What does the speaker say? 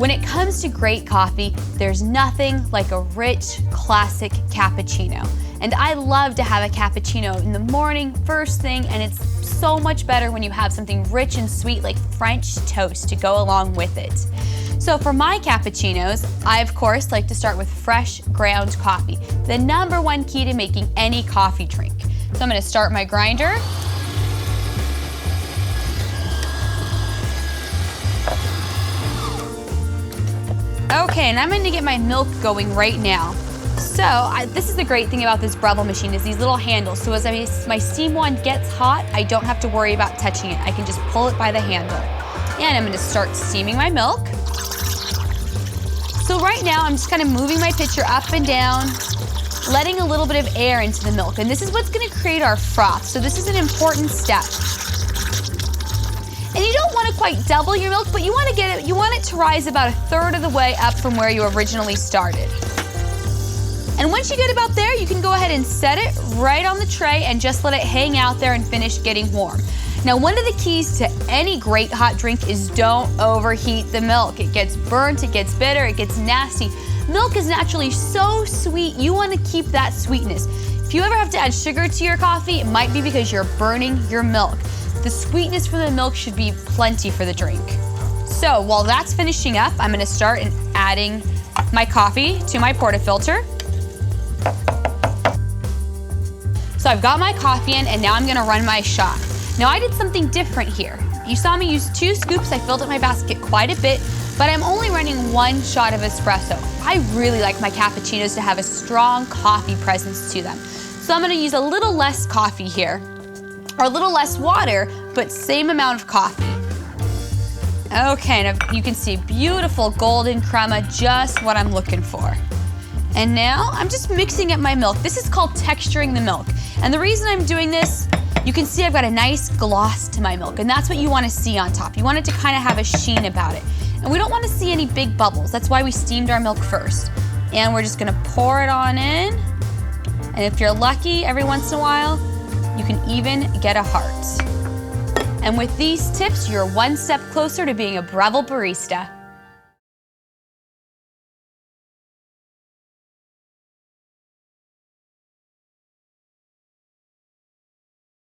When it comes to great coffee, there's nothing like a rich, classic cappuccino. And I love to have a cappuccino in the morning, first thing, and it's so much better when you have something rich and sweet like French toast to go along with it. So for my cappuccinos, I of course like to start with fresh ground coffee, the #1 key to making any coffee drink. So I'm gonna start my grinder. Okay, and I'm gonna get my milk going right now. So this is the great thing about this Breville machine is these little handles. So as my steam wand gets hot, I don't have to worry about touching it. I can just pull it by the handle. And I'm gonna start steaming my milk. So right now, I'm just kind of moving my pitcher up and down, letting a little bit of air into the milk. And this is what's gonna create our froth. So this is an important step. And you don't want to quite double your milk, but you want it to rise about 1/3 of the way up from where you originally started. And once you get about there, you can go ahead and set it right on the tray and just let it hang out there and finish getting warm. Now, one of the keys to any great hot drink is don't overheat the milk. It gets burnt, it gets bitter, it gets nasty. Milk is naturally so sweet, you want to keep that sweetness. If you ever have to add sugar to your coffee, it might be because you're burning your milk. The sweetness from the milk should be plenty for the drink. So while that's finishing up, I'm gonna start adding my coffee to my portafilter. So I've got my coffee in, and now I'm gonna run my shot. Now I did something different here. You saw me use 2 scoops. I filled up my basket quite a bit, but I'm only running 1 shot of espresso. I really like my cappuccinos to have a strong coffee presence to them. So I'm gonna use a little less coffee here, or a little less water, but same amount of coffee. Okay, now you can see beautiful golden crema, just what I'm looking for. And now I'm just mixing up my milk. This is called texturing the milk. And the reason I'm doing this, you can see I've got a nice gloss to my milk, and that's what you want to see on top. You want it to kind of have a sheen about it. And we don't want to see any big bubbles. That's why we steamed our milk first. And we're just gonna pour it on in. And if you're lucky, every once in a while, you can even get a heart. And with these tips, you're 1 step closer to being a Breville barista.